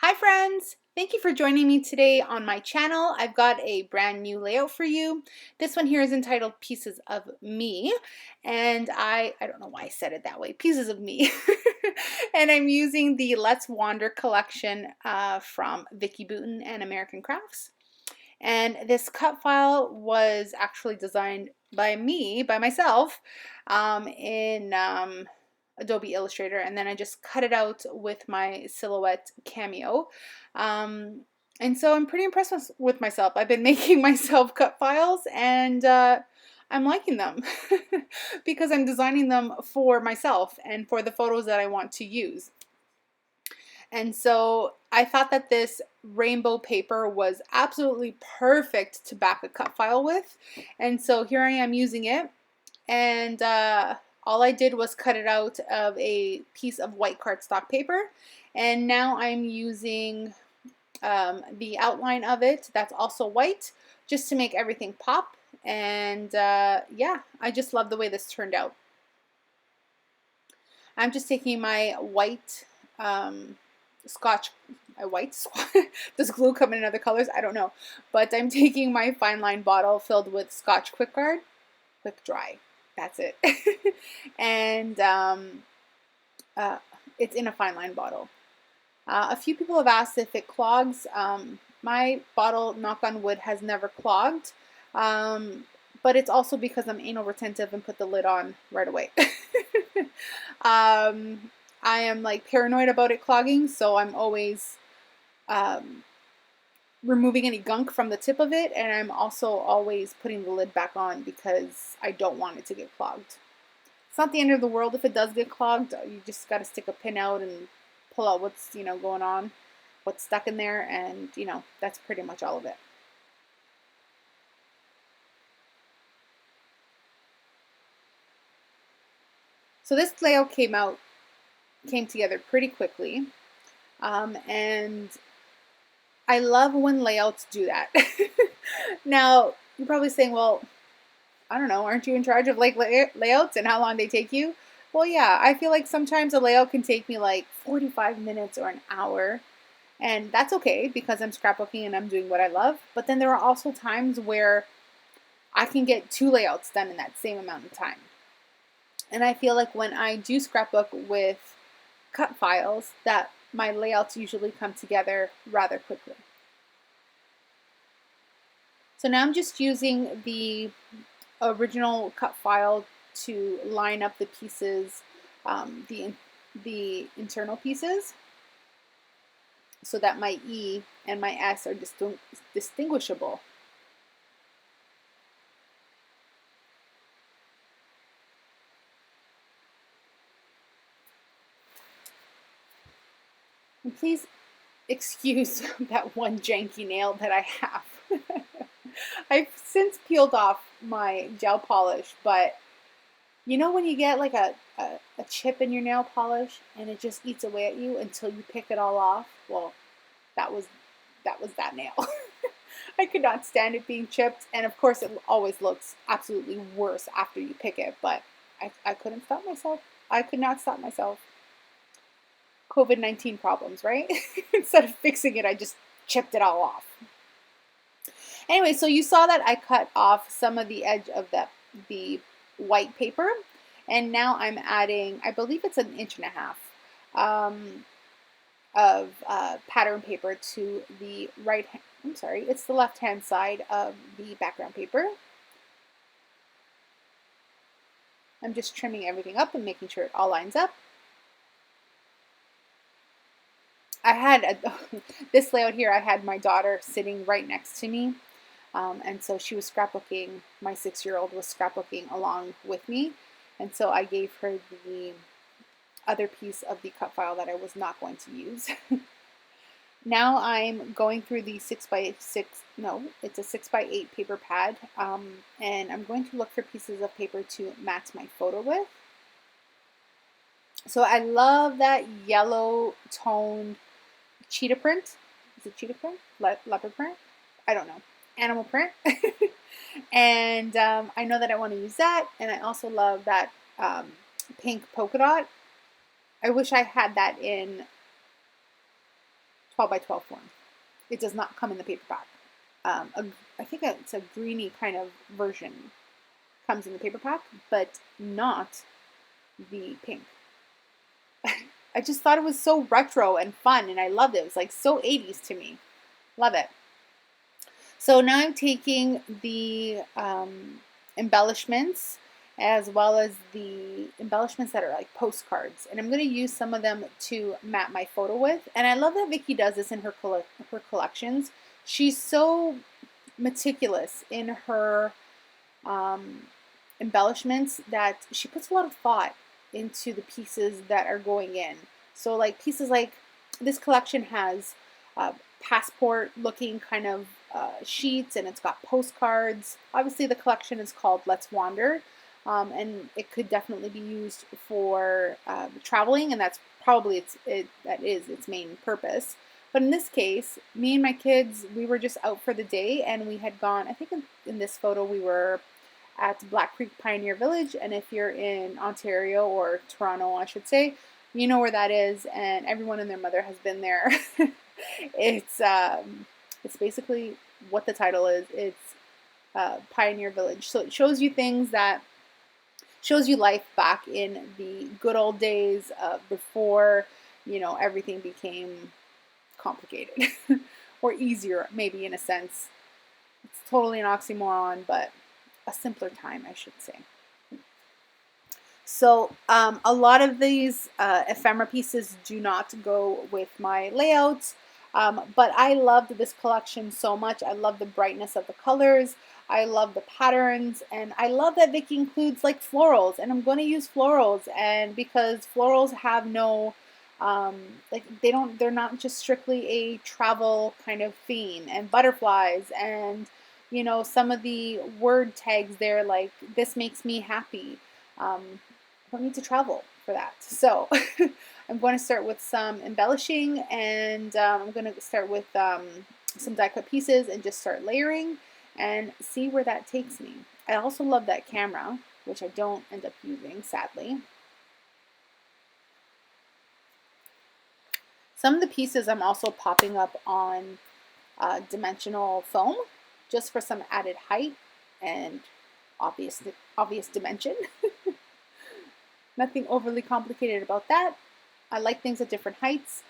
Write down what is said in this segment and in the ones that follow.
Hi friends! Thank you for joining me today on my channel. I've got a brand new layout for you. This one here is entitled Pieces of Me, and I don't know why I said it that way, Pieces of Me. And I'm using the Let's Wander collection from Vicky Booten and American Crafts. And this cut file was actually designed by me, by myself, in Adobe Illustrator, and then I just cut it out with my Silhouette Cameo. And so I'm pretty impressed with myself. I've been making myself cut files, and I'm liking them because I'm designing them for myself and for the photos that I want to use. And so I thought that this rainbow paper was absolutely perfect to back a cut file with. And so here I am using it. And all I did was cut it out of a piece of white cardstock paper. And now I'm using the outline of it that's also white just to make everything pop. And yeah, I just love the way this turned out. I'm just taking my white Scotch, does glue come in other colors? I don't know. But I'm taking my fine line bottle filled with Scotch Quick Guard, Quick Dry. That's it. And it's in a fine line bottle. A few people have asked if it clogs. My bottle, knock on wood, has never clogged. But it's also because I'm anal retentive and put the lid on right away. I am like paranoid about it clogging, so I'm always removing any gunk from the tip of it, and I'm also always putting the lid back on because I don't want it to get clogged. It's not the end of the world if it does get clogged. You just got to stick a pin out and pull out what's going on, what's stuck in there, and that's pretty much all of it. So this layout came together pretty quickly, and I love when layouts do that. Now, you're probably saying, well, I don't know, aren't you in charge of like layouts and how long they take you? Well, yeah, I feel like sometimes a layout can take me like 45 minutes or an hour, and that's okay because I'm scrapbooking and I'm doing what I love. But then there are also times where I can get 2 layouts done in that same amount of time. And I feel like when I do scrapbook with cut files, that my layouts usually come together rather quickly. So now I'm just using the original cut file to line up the pieces, the internal pieces, so that my E and my S are distinguishable. And please excuse that one janky nail that I have. I've since peeled off my gel polish, but you know when you get like a chip in your nail polish and it just eats away at you until you pick it all off? Well, that was that nail. I could not stand it being chipped, and of course it always looks absolutely worse after you pick it, but I couldn't stop myself. I could not stop myself. COVID-19 problems, right? Instead of fixing it, I just chipped it all off. Anyway, so you saw that I cut off some of the edge of the white paper, and now I'm adding, I believe it's 1.5 inches of pattern paper to the it's the left-hand side of the background paper. I'm just trimming everything up and making sure it all lines up. I had this layout here, I had my daughter sitting right next to me, and so she was scrapbooking, my 6-year-old was scrapbooking along with me, and so I gave her the other piece of the cut file that I was not going to use. Now I'm going through the 6x6, no, it's a 6x8 paper pad, and I'm going to look for pieces of paper to match my photo with. So I love that yellow toned cheetah print. Is it cheetah print? Leopard print? I don't know. Animal print. And I know that I want to use that, and I also love that pink polka dot. I wish I had that in 12 by 12 form. It does not come in the paper pack. I think it's a greeny kind of version comes in the paper pack, but not the pink. I just thought it was so retro and fun, and I loved it. It was like so 80s to me. Love it. So now I'm taking the embellishments as well as the embellishments that are like postcards, and I'm going to use some of them to map my photo with. And I love that Vicky does this in her collections. She's so meticulous in her embellishments that she puts a lot of thought into the pieces that are going in. So like pieces like this collection has passport looking kind of sheets, and it's got postcards. Obviously the collection is called Let's Wander, and it could definitely be used for traveling, and that's probably its main purpose. But in this case, me and my kids, we were just out for the day, and we had gone, I think in this photo we were at Black Creek Pioneer Village, and if you're in Ontario, or Toronto I should say, you know where that is, and everyone and their mother has been there. It's basically what the title is. It's Pioneer Village. So it shows you things that shows you life back in the good old days before, you know, everything became complicated or easier, maybe in a sense. It's totally an oxymoron, but a simpler time, I should say. So a lot of these ephemera pieces do not go with my layouts, but I loved this collection so much. I love the brightness of the colors. I love the patterns, and I love that Vicky includes like florals, and I'm going to use florals, and because florals have no like they're not just strictly a travel kind of theme, and butterflies, and you know, some of the word tags there, like this makes me happy. I don't need to travel for that. So I'm going to start with some embellishing, and I'm going to start with some die cut pieces and just start layering and see where that takes me. I also love that camera, which I don't end up using, sadly. Some of the pieces I'm also popping up on dimensional foam, just for some added height and obvious dimension. Nothing overly complicated about that. I like things at different heights.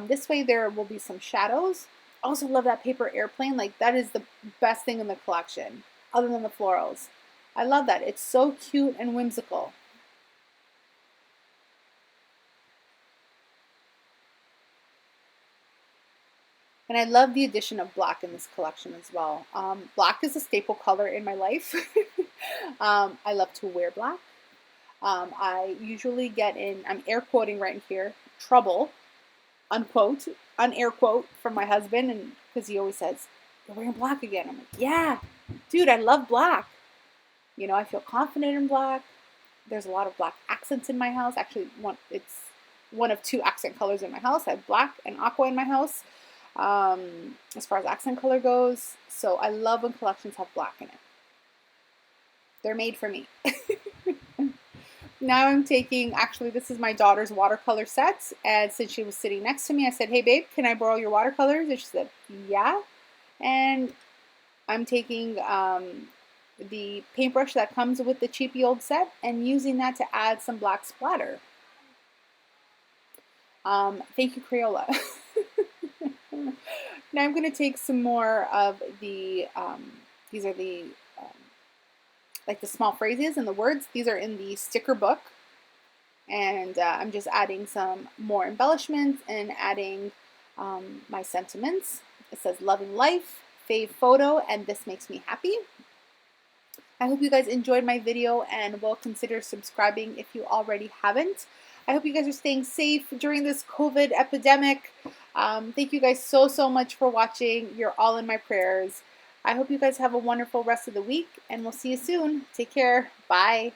This way there will be some shadows. I also love that paper airplane. Like that is the best thing in the collection, other than the florals. I love that. It's so cute and whimsical. And I love the addition of black in this collection as well. Black is a staple color in my life. I love to wear black. I usually get in, I'm air quoting right here, trouble, unquote, unair quote, from my husband, and because he always says, you're wearing black again. I'm like, yeah, dude, I love black. You know, I feel confident in black. There's a lot of black accents in my house. Actually, it's one of two accent colors in my house. I have black and aqua in my house, as far as accent color goes. So I love when collections have black in it. They're made for me. Now I'm taking, actually this is my daughter's watercolor sets, and since she was sitting next to me, I said, hey babe, can I borrow your watercolors? And she said, yeah. And I'm taking the paintbrush that comes with the cheapy old set and using that to add some black splatter. Thank you, Crayola. Now I'm going to take some more of the, these are the like the small phrases and the words. These are in the sticker book, and I'm just adding some more embellishments and adding my sentiments. It says loving life, fave photo, and this makes me happy. I hope you guys enjoyed my video and will consider subscribing if you already haven't. I hope you guys are staying safe during this COVID epidemic. Thank you guys so much for watching. You're all in my prayers. I hope you guys have a wonderful rest of the week, and we'll see you soon. Take care. Bye.